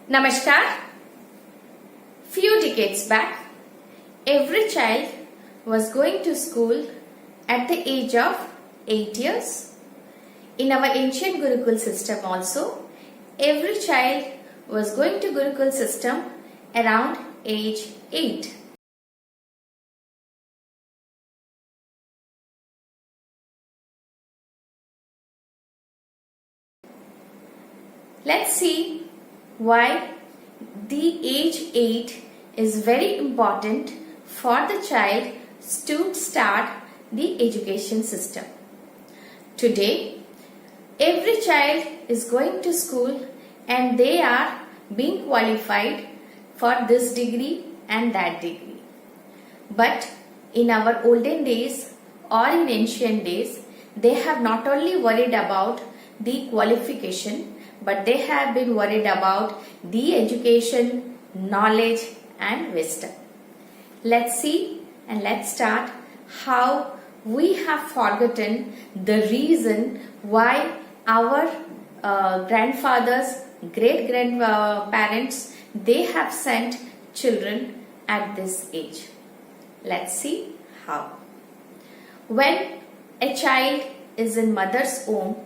Namaskar. Few decades back, every child was going to school at the age of 8 years. In our ancient Gurukul system also, every child was going to Gurukul system around age 8. Let's see why the age 8 is very important for the child to start the education system. Today, every child is going to school and they are being qualified for this degree and that degree. But in our olden days or in ancient days, they have not only worried about the qualification, but they have been worried about the education, knowledge and wisdom. Let's see and let's start how we have forgotten the reason why our grandfathers, great-grandparents, they have sent children at this age. Let's see how. When a child is in mother's womb,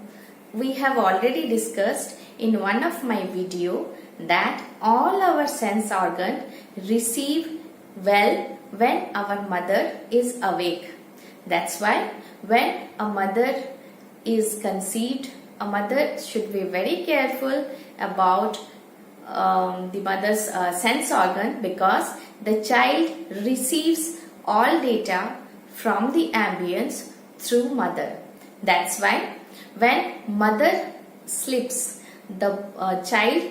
we have already discussed in one of my video that all our sense organ receive well when our mother is awake. That's why when a mother is conceived, a mother should be very careful about the mother's sense organ, because the child receives all data from the ambience through mother. That's why when mother sleeps, the child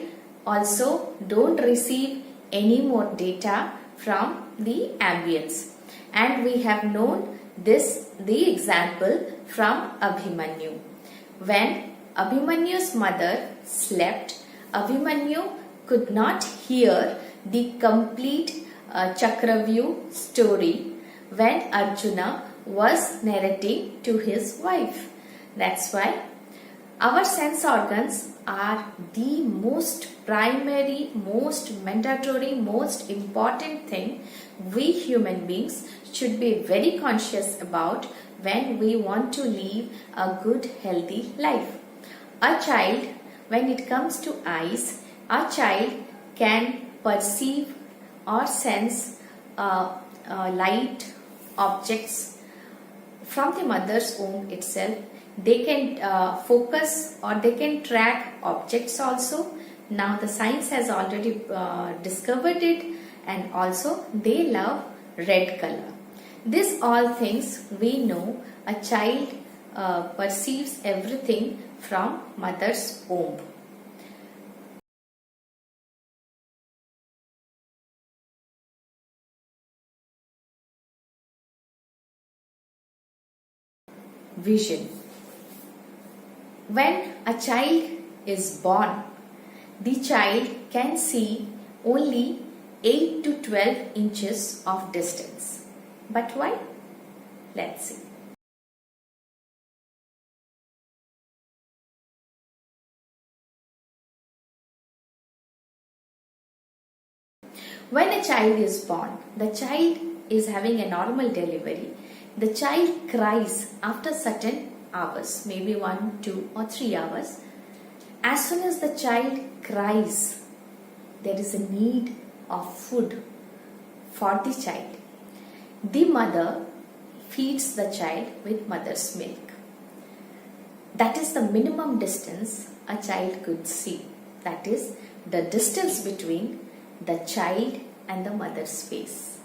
also don't receive any more data from the ambience. And we have known the example from Abhimanyu. When Abhimanyu's mother slept, Abhimanyu could not hear the complete Chakravyu story when Arjuna was narrating to his wife. That's why our sense organs are the most primary, most mandatory, most important thing we human beings should be very conscious about when we want to live a good, healthy life. A child, when it comes to eyes, a child can perceive or sense light, objects from the mother's womb itself. They can focus or they can track objects also. Now the science has already discovered it, and also they love red color. These all things we know. A child perceives everything from mother's womb. Vision. When a child is born, the child can see only 8 to 12 inches of distance. But why? Let's see. When a child is born, the child is having a normal delivery. The child cries after certain hours, maybe 1, 2 or 3 hours. As soon as the child cries, there is a need of food for the child. The mother feeds the child with mother's milk. That is the minimum distance a child could see. That is the distance between the child and the mother's face,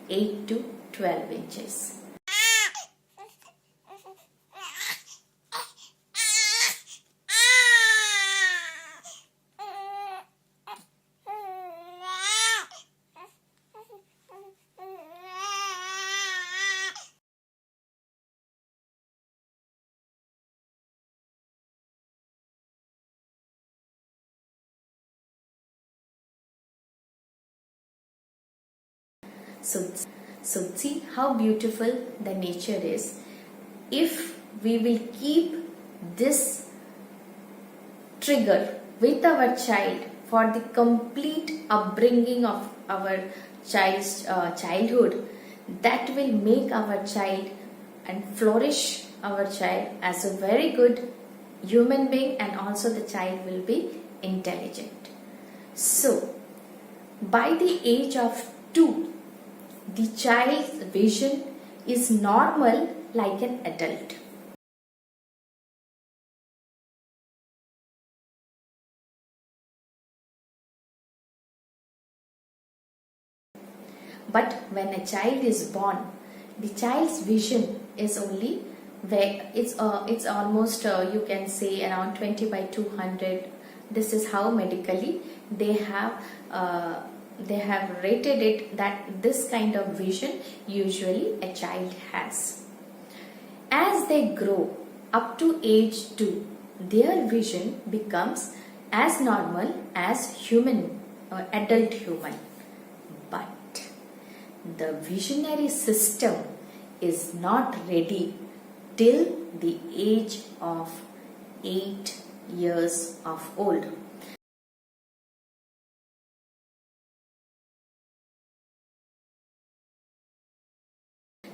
8 to 12 inches. So see how beautiful the nature is. If we will keep this trigger with our child for the complete upbringing of our child's childhood, that will make our child and flourish our child as a very good human being, and also the child will be intelligent. So, by the age of 2, the child's vision is normal like an adult. But when a child is born, the child's vision is only where it's almost you can say around 20 by 200. This is how medically they have rated it, that this kind of vision usually a child has. As they grow up to age 2, their vision becomes as normal as human or adult human. But the visionary system is not ready till the age of 8 years of old.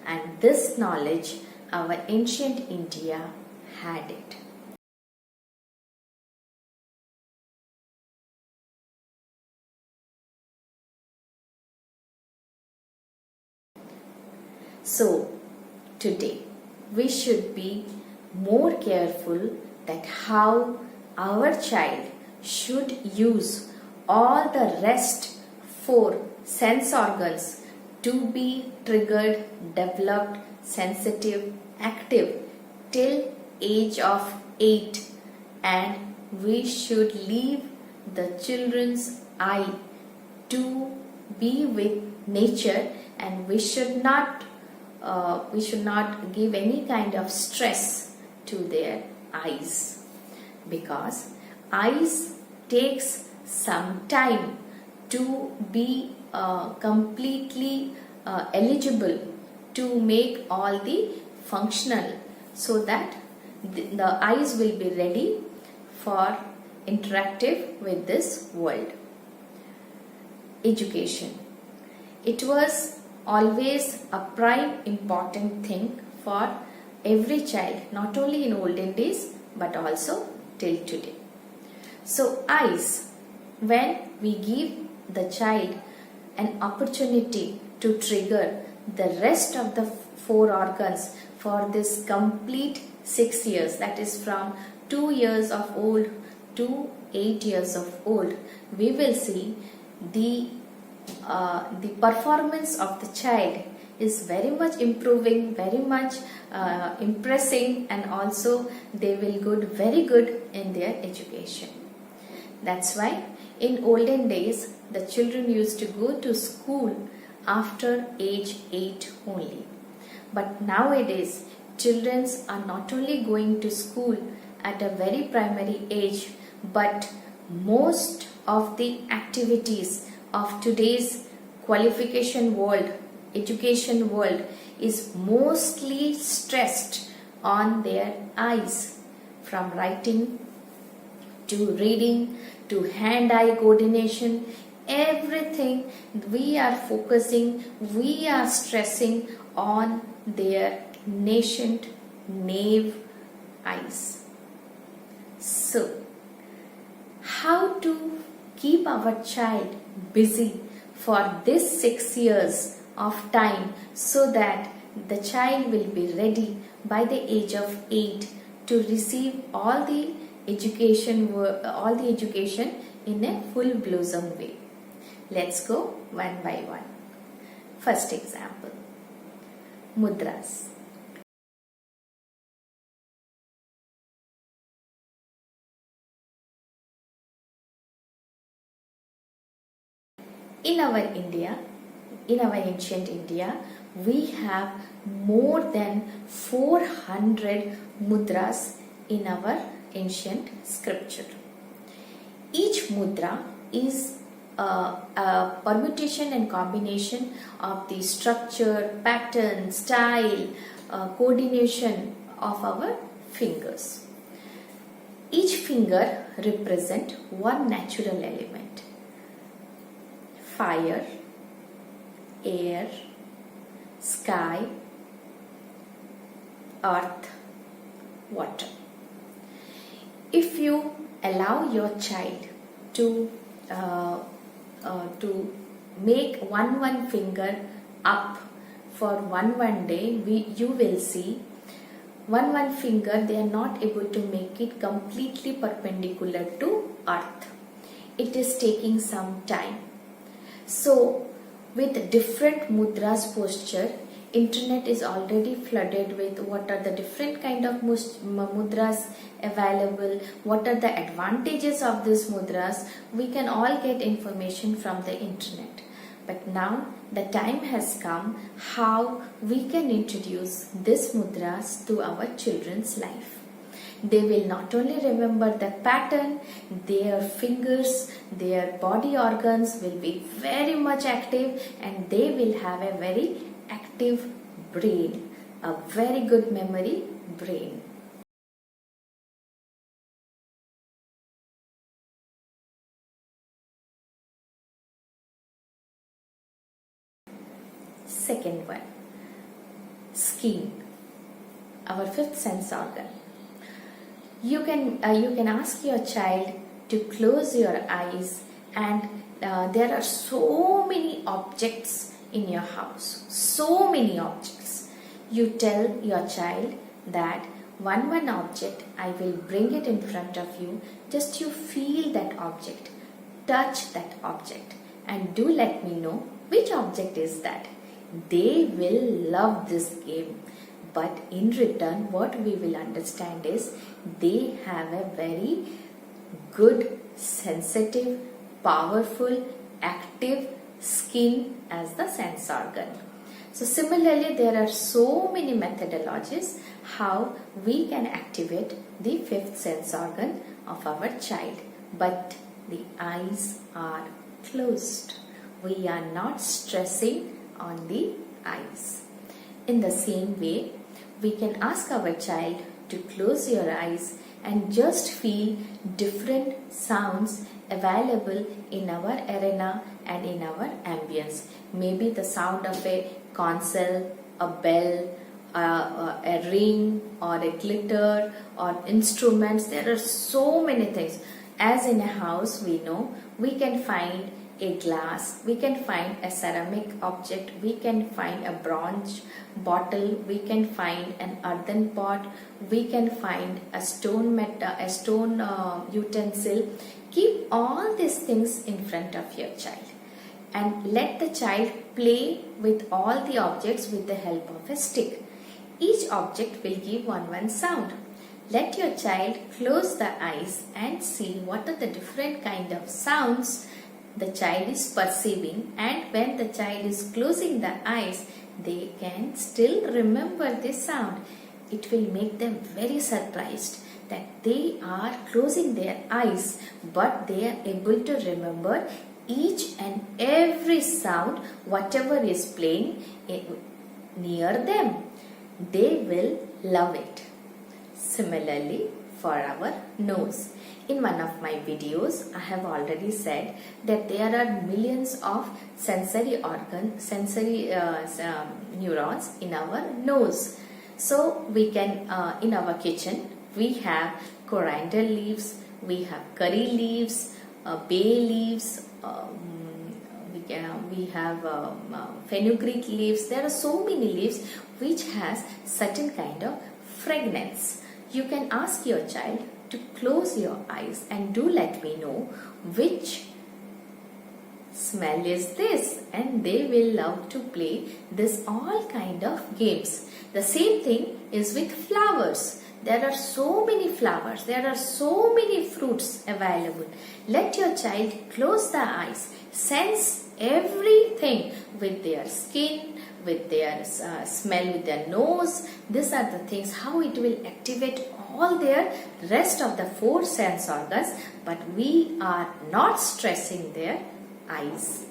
And this knowledge, our ancient India had it. So, today we should be more careful that how our child should use all the rest 4 sense organs to be triggered, developed, sensitive, active till age of 8, and we should leave the children's eye to be with nature, and we should not give any kind of stress to their eyes, because eyes takes some time to be completely eligible to make all the functional, so that the eyes will be ready for interactive with this world. Education. It was always a prime important thing for every child, not only in olden days but also till today. So eyes, when we give the child an opportunity to trigger the rest of the 4 organs for this complete 6 years, that is from 2 years of old to 8 years of old, we will see the performance of the child is very much improving, very much impressing, and also they will very good in their education. That's why in olden days the children used to go to school after age 8 only. But nowadays children are not only going to school at a very primary age, but most of the activities of today's qualification world, education world, is mostly stressed on their eyes, from writing to reading to hand-eye coordination. Everything we are focusing, we are stressing on their nascent nave eyes. So, how to keep our child busy for this 6 years of time, so that the child will be ready by the age of 8 to receive all the education in a full blossom way. Let's go one by one. First example, mudras. In our India, in our ancient India, we have more than 400 mudras in our ancient scripture. Each mudra is a permutation and combination of the structure, pattern, style, coordination of our fingers. Each finger represent one natural element: fire, air, sky, earth, water. If you allow your child to make one finger up for one day, you will see one finger they are not able to make it completely perpendicular to earth. It is taking some time. So with different mudras posture, internet is already flooded with what are the different kind of mudras available, what are the advantages of these mudras. We can all get information from the internet. But now the time has come how we can introduce these mudras to our children's life. They will not only remember the pattern, their fingers, their body organs will be very much active, and they will have a very active brain, a very good memory brain. Second one, skin, our fifth sense organ. You can ask your child to close your eyes, and there are so many objects in your house, so many objects. You tell your child that one object, I will bring it in front of you, just you feel that object, touch that object, and do let me know which object is that. They will love this game, but in return what we will understand is they have a very good, sensitive, powerful, active skin as the sense organ. So similarly, there are so many methodologies how we can activate the fifth sense organ of our child, but the eyes are closed. We are not stressing on the eyes. In the same way, we can ask our child to close your eyes and just feel different sounds available in our arena and in our ambience. Maybe the sound of a console, a bell, a ring, or a glitter, or instruments. There are so many things. As in a house, we know we can find a glass, we can find a ceramic object, we can find a bronze bottle, we can find an earthen pot, we can find a stone utensil. Keep all these things in front of your child and let the child play with all the objects with the help of a stick. Each object will give one sound. Let your child close the eyes and see what are the different kind of sounds the child is perceiving, and when the child is closing the eyes, they can still remember this sound. It will make them very surprised that they are closing their eyes, but they are able to remember each and every sound whatever is playing near them. They will love it. Similarly, for our nose. In one of my videos, I have already said that there are millions of sensory neurons in our nose. So we can, in our kitchen, we have coriander leaves, we have curry leaves, bay leaves, we have fenugreek leaves. There are so many leaves which has certain kind of fragrance. You can ask your child to close your eyes and do let me know which smell is this, and they will love to play this all kind of games. The same thing is with flowers. There are so many flowers, there are so many fruits available. Let your child close the eyes, sense everything with their skin, with their smell, with their nose. These are the things how it will activate all their rest of the four sense organs, but we are not stressing their eyes.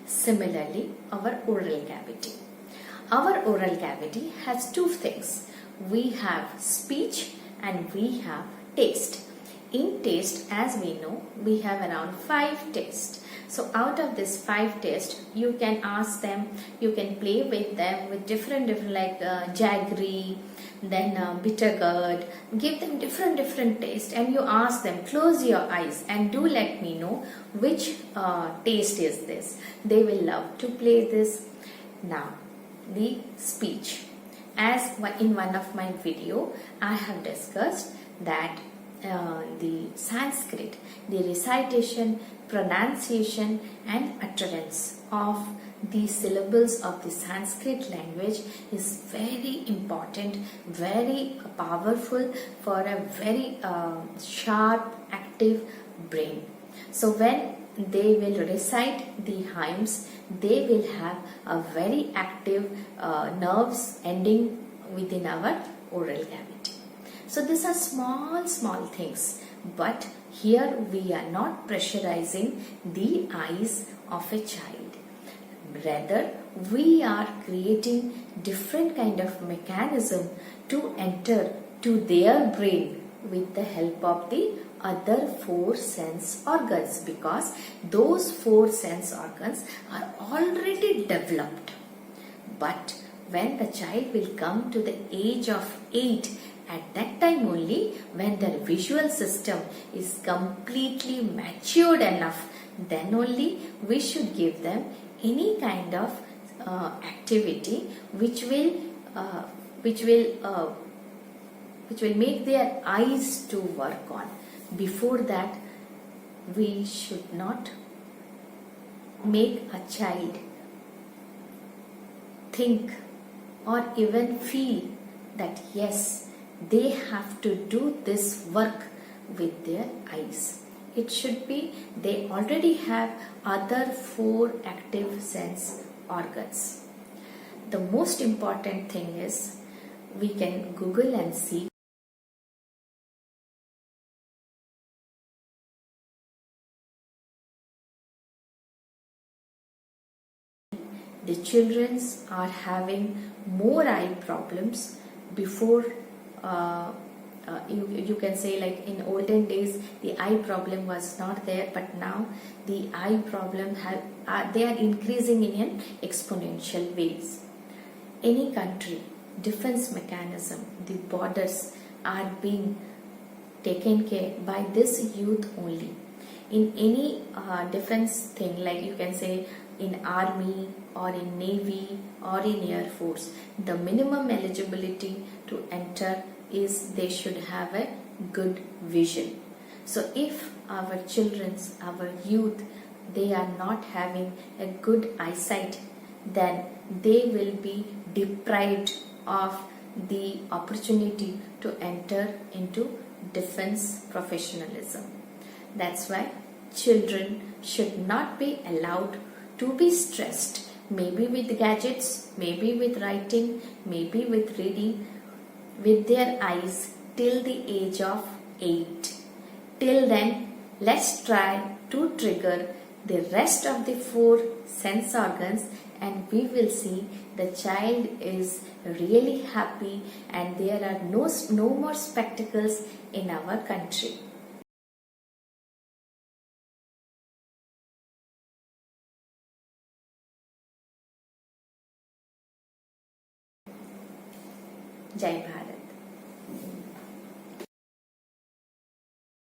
Similarly, our oral cavity. Our oral cavity has two things. We have speech and we have taste. in taste, as we know, we have around 5 tastes. So out of this 5 tastes, you can ask them, you can play with them with different like jaggery, then bitter gourd. Give them different taste, and you ask them, close your eyes and do let me know which taste is this. They will love to play this. Now the speech. As in one of my video, I have discussed that the Sanskrit, the recitation, pronunciation and utterance of the syllables of the Sanskrit language is very important, very powerful for a very sharp, active brain. So when they will recite the hymns, they will have a very active nerves ending within our oral cavity. So these are small things, but here we are not pressurizing the eyes of a child. Rather, we are creating different kind of mechanism to enter to their brain with the help of the other 4 sense organs, because those 4 sense organs are already developed. But when the child will come to the age of 8, at that time only, when their visual system is completely matured enough, then only we should give them any kind of activity which will make their eyes to work on. Before that, we should not make a child think or even feel that yes, they have to do this work with their eyes. It should be they already have other 4 active sense organs. The most important thing is we can Google and see the children are having more eye problems before you can say, like in olden days the eye problem was not there, but now the eye problem they are increasing in an exponential ways. Any country defense mechanism, the borders are being taken care by this youth only. In any defense thing, like you can say in army or in navy or in air force, the minimum eligibility to enter is they should have a good vision. So if our children, our youth, they are not having a good eyesight, then they will be deprived of the opportunity to enter into defense professionalism. That's why children should not be allowed to be stressed, maybe with gadgets, maybe with writing, maybe with reading, with their eyes till the age of 8. Till then, let's try to trigger the rest of the 4 sense organs, and we will see the child is really happy and there are no more spectacles in our country. Jai Bharat.